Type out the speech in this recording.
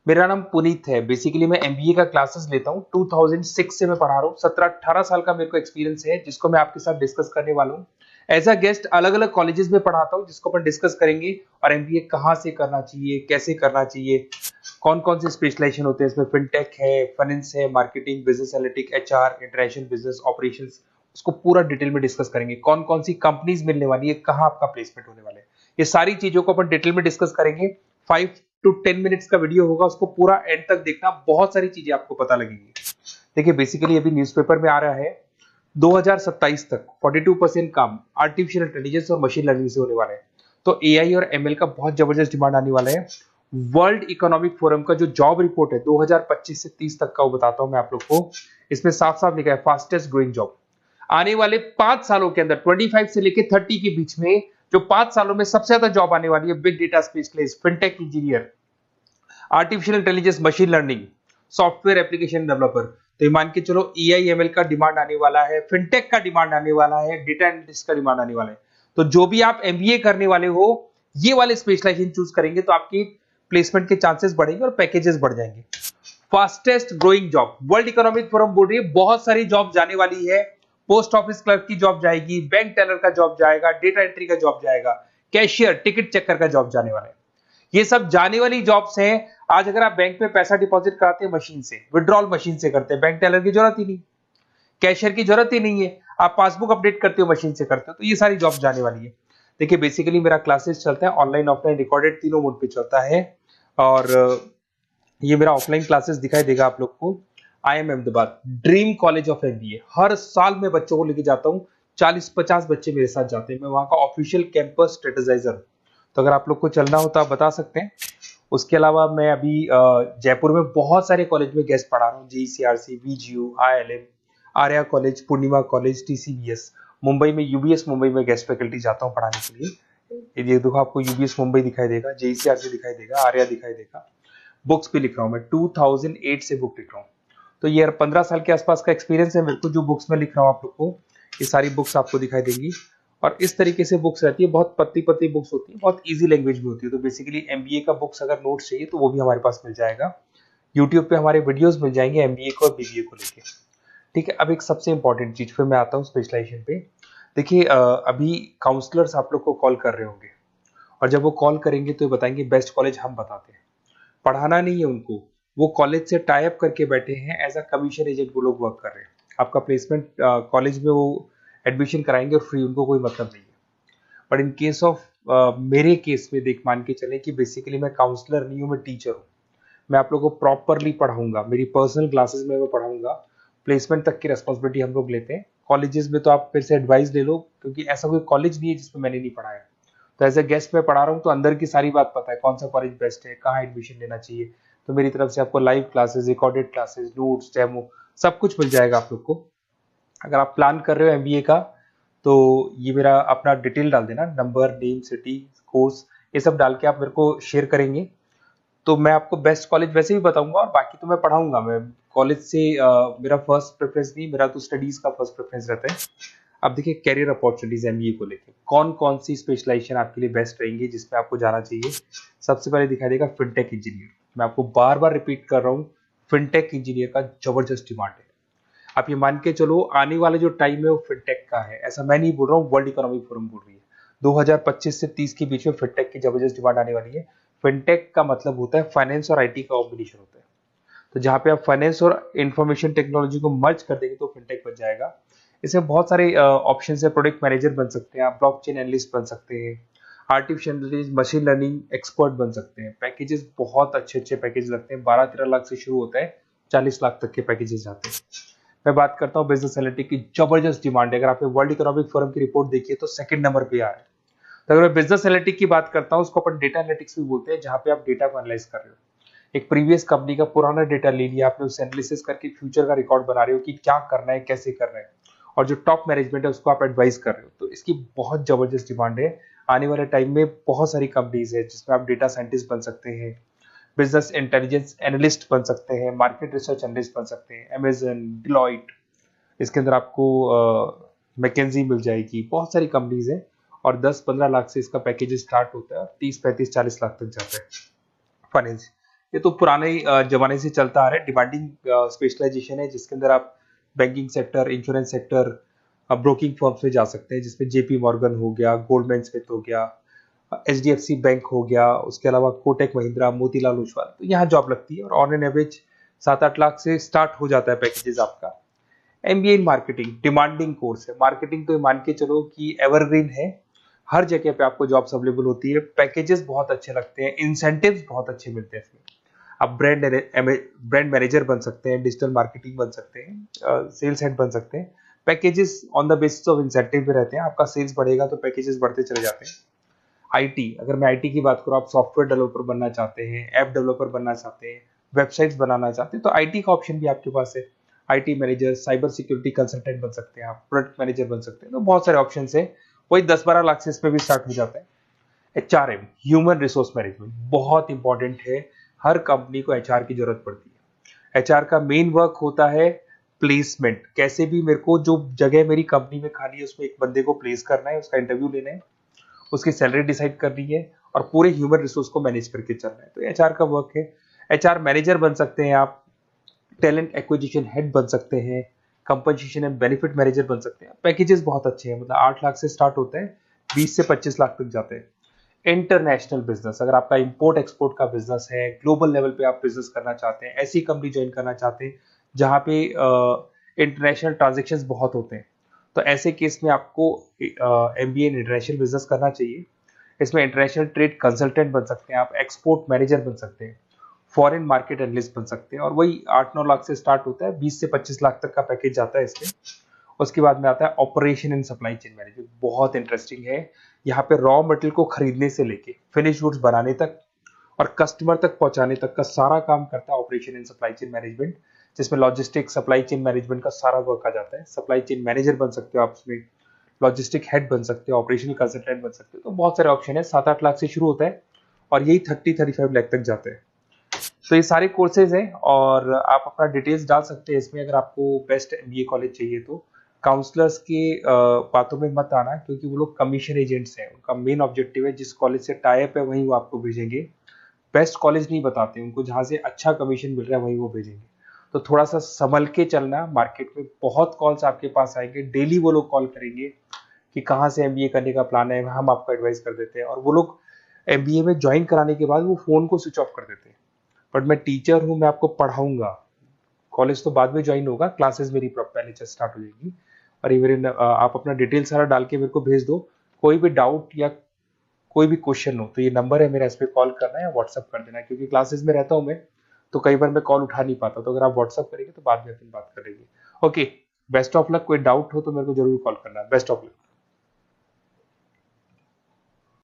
मेरा नाम पुनीत है। बेसिकली मैं एमबीए का क्लासेस लेता हूँ। 2006 से मैं पढ़ा रहा हूँ। 17-18 साल का मेरे को एक्सपीरियंस है, जिसको मैं आपके साथ डिस्कस करने वाला हूँ। एज अ गेस्ट अलग अलग कॉलेजेस में पढ़ाता हूँ, जिसको अपन डिस्कस करेंगे। और एमबीए कहाँ से करना चाहिए, कैसे करना चाहिए, कौन कौन से स्पेशलाइजेशन होते हैं इसमें। फिनटेक है, फाइनेंस है, marketing, business analytic, HR, international business operations, उसको पूरा डिटेल में डिस्कस करेंगे। कौन कौन सी कंपनीज मिलने वाली है, कहाँ आपका प्लेसमेंट होने वाला है, ये सारी चीजों को अपन डिटेल में डिस्कस करेंगे। 5 to 10 मिनट्स का वीडियो होगा, उसको पूरा एंड तक देखना, बहुत सारी चीजें आपको पता लगेंगी। देखिए बेसिकली अभी न्यूज़पेपर में आ रहा है 2027 तक 42% काम आर्टिफिशियल इंटेलिजेंस और मशीन लर्निंग से होने वाला है। तो एआई और एमएल का बहुत जबरदस्त डिमांड आने वाला है। वर्ल्ड इकोनॉमिक फोरम का जो जॉब रिपोर्ट है 2025 से 30 तक का, वो बताता हूं मैं आप लोग को। इसमें साफ साफ लिखा है फास्टेस्ट ग्रोइंग जॉब। आने वाले 5 सालों के अंदर 25 से लेकर 30 के बीच में जो 5 सालों में सबसे ज्यादा जॉब आने वाली है, big data specialist, fintech engineer, artificial intelligence, machine learning, software application developer. तो ये मान के चलो एआईएमएल का डिमांड आने वाला है, फिनटेक का डिमांड आने वाला है, डेटा एनालिटिक्स का डिमांड आने वाला है। तो जो भी आप एमबीए करने वाले हो, ये वाले स्पेशलाइजेशन चूज करेंगे तो आपकी प्लेसमेंट के चांसेस बढ़ेंगे और पैकेजेस बढ़ जाएंगे। Fastest growing job, world economic forum बोल रही है बहुत सारी जॉब जाने वाली है। पोस्ट ऑफिस क्लर्क की जॉब जाएगी, बैंक टेलर का जॉब जाएगा, डेटा एंट्री का जॉब जाएगा, कैशियर, टिकट चेकर का जॉब जाने वाला है। ये सब जाने वाली जॉब्स हैं। आज अगर आप बैंक में पैसा डिपॉजिट कराते हैं मशीन से, विड्रॉल मशीन से करते हैं, बैंक टेलर की जरूरत ही नहीं, कैशियर की जरूरत ही नहीं है। आप पासबुक अपडेट करते हो मशीन से करते हो, तो ये सारी जॉब जाने वाली है। देखिए बेसिकली मेरा क्लासेस चलता है ऑनलाइन ऑफलाइन रिकॉर्डेड, तीनों मोड पे चलता है। और ये मेरा ऑफलाइन क्लासेस दिखाई देगा आप लोग को। IIM Ahmedabad dream college of MBA, हर साल मैं बच्चों को लेके जाता हूँ। 40-50 बच्चे मेरे साथ जाते हैं। मैं वहाँ का ऑफिशियल कैंपस स्ट्रेटेजाइजर हूँ। तो अगर आप लोग को चलना हो तो आप बता सकते हैं। उसके अलावा मैं अभी जयपुर में बहुत सारे कॉलेज में गेस्ट पढ़ा रहा हूँ। जीसीआरसी, वीजीयू, IIM, आर्या कॉलेज, पूर्णिमा कॉलेज, टीसीबीएस। मुंबई में यूबीएस मुंबई में गेस्ट फैकल्टी जाता हूँ पढ़ाने के लिए। ये देखो आपको यूबीएस मुंबई दिखाई देगा, जेईसीआरसी दिखाई देगा, आर्या दिखाई देगा। बुक्स भी लिख रहा हूँ मैं, 2008 से बुक लिख रहा हूँ। तो ये 15 साल के आसपास का एक्सपीरियंस है मेरे को। जो बुक्स में लिख रहा हूँ आप लोग को, ये सारी बुक्स आपको दिखाई देंगी। और इस तरीके से बुक्स रहती है, बहुत पतली पतली बुक्स होती है, बहुत इजी लैंग्वेज में होती है। तो बेसिकली एमबीए का बुक्स अगर नोट्स चाहिए तो वो भी हमारे पास मिल जाएगा। यूट्यूब पे हमारे वीडियोस मिल जाएंगे एमबीए को और बीबीए को लेके। ठीक है, अब एक सबसे इंपॉर्टेंट चीज पे मैं आता हूँ, स्पेशलाइजेशन पे। देखिए अभी काउंसलर्स आप लोग को कॉल कर रहे होंगे, और जब वो कॉल करेंगे तो ये बताएंगे बेस्ट कॉलेज हम बताते हैं। पढ़ाना नहीं है उनको, वो कॉलेज से टाई अप करके बैठे हैं, एज अ कमीशन एजेंट वो लोग वर्क कर रहे हैं। आपका प्लेसमेंट कॉलेज में वो एडमिशन कराएंगे और फ्री, उनको कोई मतलब नहीं है। बट इन केस ऑफ मेरे केस में देख मान के चले कि बेसिकली मैं काउंसलर नहीं हूँ, मैं टीचर हूँ। मैं आप लोगों को प्रॉपरली पढ़ाऊंगा, मेरी पर्सनल क्लासेस में मैं पढ़ाऊंगा। प्लेसमेंट तक की रेस्पॉन्सिबिलिटी हम लोग लेते हैं। कॉलेजेस में तो आप फिर से एडवाइस ले लो, क्योंकि ऐसा कोई कॉलेज नहीं है जिसमें मैंने नहीं पढ़ाया। तो एज ए गेस्ट में पढ़ा रहा हूँ तो अंदर की सारी बात पता है, कौन सा कॉलेज बेस्ट है, कहाँ एडमिशन लेना चाहिए। तो मेरी तरफ से आपको live classes, recorded classes, notes, demo, सब कुछ मिल जाएगा आप लोग को। अगर आप प्लान कर रहे हो एमबीए का, तो ये मेरा अपना डिटेल डाल देना, नंबर, नेम, सिटी, कोर्स, ये सब डाल के आप मेरे को शेयर करेंगे। तो मैं आपको बेस्ट कॉलेज वैसे भी बताऊंगा, और बाकी तो मैं पढ़ाऊंगा। मैं कॉलेज से मेरा फर्स्ट प्रेफरेंस नहीं, मेरा तो स्टडीज का फर्स्ट प्रेफरेंस रहता है। अब देखिए कैरियर अपॉर्चुनिटीज एमबीए को लेके कौन कौन सी स्पेशलाइजेशन आपके लिए बेस्ट रहेंगी, जिसमें आपको जाना चाहिए। सबसे पहले दिखाई देगा फिनटेक इंजीनियर। मैं आपको बार बार रिपीट कर रहा हूँ, फिनटेक इंजीनियर का जबरदस्त डिमांड है। आप ये मान के चलो आने वाला जो टाइम है वो फिनटेक का है। ऐसा मैं नहीं बोल रहा हूँ, वर्ल्ड इकोनॉमिक फोरम बोल रही है। 2025 से 30 के बीच में फिनटेक की जबरदस्त डिमांड आने वाली है। फिनटेक का मतलब होता है फाइनेंस और आईटी का कॉम्बिनेशन होता है। तो जहां पे आप फाइनेंस और इंफॉर्मेशन टेक्नोलॉजी को मर्ज कर देंगे तो फिनटेक बन जाएगा। इसमें बहुत सारे ऑप्शन है। प्रोडक्ट मैनेजर बन सकते हैं आप, ब्लॉकचेन एनालिस्ट बन सकते हैं, artificial intelligence, machine learning expert बन सकते हैं। पैकेजेस बहुत अच्छे अच्छे पैकेज लगते हैं, 12-13 लाख से शुरू होता है, 40 लाख तक के पैकेजेस जाते हैं। मैं बात करता हूँ बिजनेस एनालिटिक्स की, जबरदस्त डिमांड है। अगर आपने वर्ल्ड इकोनॉमिक फोरम की रिपोर्ट देखी है तो सेकंड नंबर पे आ रहा है। तो अगर मैं बिजनेस एनालिटिक्स की बात करता हूँ, उसको अपन डेटा एनालिटिक्स भी बोलते हैं, जहां पे आप डेटा को एनालाइज कर रहे हो। एक प्रीवियस कंपनी का पुराना डेटा ले लिया आपने, उससे एनालिसिस करके फ्यूचर का रिकॉर्ड बना रहे हो कि क्या करना है, कैसे करना है, और जो टॉप मैनेजमेंट है उसको आप एडवाइस कर रहे हो। तो इसकी बहुत जबरदस्त डिमांड है। आने वाले टाइम में बहुत सारी कंपनीज है जिसमें आप डेटा साइंटिस्ट बन सकते हैं, बिजनेस इंटेलिजेंस एनालिस्ट बन सकते हैं, मार्केट रिसर्च एनालिस्ट बन सकते हैं, अमेजन, डिलॉइट, इसके अंदर आपको मैकेंजी मिल जाएगी। बहुत सारी कंपनीज है, और 10-15 लाख से इसका पैकेज स्टार्ट होता है और 30-35-40 लाख तक जाता है। फाइनेंस ये तो पुराने जमाने से चलता आ रहा है। डिमांडिंग स्पेशलाइजेशन है जिसके अंदर आप banking sector, insurance sector, broking firms में जा सकते हैं, जिसमें जेपी मॉर्गन हो गया, गोल्डमैन स्मिथ हो गया, एचडीएफसी बैंक हो गया, उसके अलावा कोटक महिंद्रा, मोतीलाल ओसवाल, तो यहाँ जॉब लगती है और ऑन एन एवरेज 7-8 लाख से स्टार्ट हो जाता है पैकेजेस आपका। MBA in marketing demanding course है। मार्केटिंग तो मान के चलो कि एवरग्रीन है, हर जगह पे आपको जॉब्स अवेलेबल होती है, पैकेजेस बहुत अच्छे लगते हैं, इंसेंटिव्स बहुत अच्छे मिलते हैं इसमें। आप ब्रांड मैनेजर बन सकते हैं, डिजिटल मार्केटिंग बन सकते हैं, सेल्स हेड बन सकते हैं। Packages on the basis of incentive पे रहते हैं, आपका सेल्स बढ़ेगा तो पैकेजेस बढ़ते चले जाते हैं। आईटी, अगर मैं आईटी की बात करूँ, आप सॉफ्टवेयर डेवलपर बनना चाहते हैं, ऐप डेवलपर बनना चाहते हैं, वेबसाइट्स बनाना चाहते हैं, तो आईटी का ऑप्शन भी आपके पास है। IT manager, cyber security consultant बन सकते हैं आप, प्रोडक्ट मैनेजर बन सकते हैं, तो बहुत सारे ऑप्शन है। वही 10-12 लाख से इसमें भी स्टार्ट हो जाता है। एचआरएम, ह्यूमन रिसोर्स मैनेजमेंट, बहुत इंपॉर्टेंट है। हर कंपनी को एचआर की जरूरत पड़ती है। एचआर का मेन वर्क होता है प्लेसमेंट। कैसे भी मेरे को जो जगह मेरी कंपनी में खाली है उसमें एक बंदे को प्लेस करना है, उसका इंटरव्यू लेना है, उसकी सैलरी डिसाइड करनी है और पूरे ह्यूमन रिसोर्स को मैनेज करके चलना है, तो एचआर का वर्क है। एचआर मैनेजर बन सकते हैं आप, टैलेंट एक्विजिशन हेड बन सकते हैं, कंपनसेशन एंड बेनिफिट मैनेजर बन सकते हैं। पैकेजेस बहुत अच्छे हैं, मतलब 8 लाख से स्टार्ट होते हैं, 20 से 25 लाख तक जाते हैं। इंटरनेशनल बिजनेस, अगर आपका इंपोर्ट एक्सपोर्ट का बिजनेस है, ग्लोबल लेवल पे आप बिजनेस करना चाहते हैं, ऐसी कंपनी ज्वाइन करना चाहते हैं जहां पे इंटरनेशनल ट्रांजेक्शन्स बहुत होते हैं, तो ऐसे केस में आपको एमबीए इन इंटरनेशनल बिजनेस करना चाहिए। इसमें इंटरनेशनल ट्रेड कंसल्टेंट बन सकते हैं आप, एक्सपोर्ट मैनेजर बन सकते हैं, फॉरेन मार्केट एनालिस्ट बन सकते हैं, और वही 8-9 लाख से स्टार्ट होता है, 20 से 25 लाख तक का पैकेज जाता है इसमें। उसके बाद में आता है operation and supply chain management, बहुत इंटरेस्टिंग है। यहाँ पे रॉ मटेरियल को खरीदने से लेके फिनिश गुड्स बनाने तक और कस्टमर तक पहुंचाने तक का सारा काम करता है operation and supply chain management, जिसमें लॉजिस्टिक सप्लाई चेन मैनेजमेंट का सारा वर्क आ जाता है। सप्लाई चेन मैनेजर बन सकते हो आप उसमें, लॉजिस्टिक हेड बन सकते हो, ऑपरेशनल कंसल्टेंट बन सकते हो, तो बहुत सारे ऑप्शन है। 7-8 लाख से शुरू होता है और यही 30-35 लाख तक जाते हैं। तो ये सारे कोर्सेज हैं और आप अपना डिटेल्स डाल सकते हैं इसमें। अगर आपको बेस्ट एमबीए कॉलेज चाहिए तो काउंसलर्स के बातों में मत आना, क्योंकि वो लोग कमीशन एजेंट्स हैं। उनका मेन ऑब्जेक्टिव है जिस कॉलेज से टाई अप है वहीं वो आपको भेजेंगे, बेस्ट कॉलेज नहीं बताते उनको, जहां से अच्छा कमीशन मिल रहा है वहीं वो भेजेंगे। तो थोड़ा सा संभल के चलना, मार्केट में बहुत कॉल्स आपके पास आएंगे, डेली वो लोग कॉल करेंगे कि कहाँ से एमबीए करने का प्लान है, हम आपको एडवाइस कर देते हैं, और वो लोग एमबीए में ज्वाइन कराने के बाद वो फोन को स्विच ऑफ कर देते हैं। बट मैं टीचर हूँ, मैं आपको पढ़ाऊंगा, कॉलेज तो बाद में ज्वाइन होगा, क्लासेस मेरी पहले से स्टार्ट हो जाएगी। और ये मेरे आप अपना डिटेल सारा डाल के मेरे को भेज दो। कोई भी डाउट या कोई भी क्वेश्चन हो तो ये नंबर है मेरा, इस पे कॉल करना है या व्हाट्सअप कर देना है, क्योंकि क्लासेस में रहता हूँ मैं, तो कई बार मैं कॉल उठा नहीं पाता, तो अगर आप व्हाट्सअप करेंगे तो बाद में अपन बात कर लेंगे। Okay, best of luck. कोई डाउट हो तो मेरे को जरूर कॉल करना। Best of luck.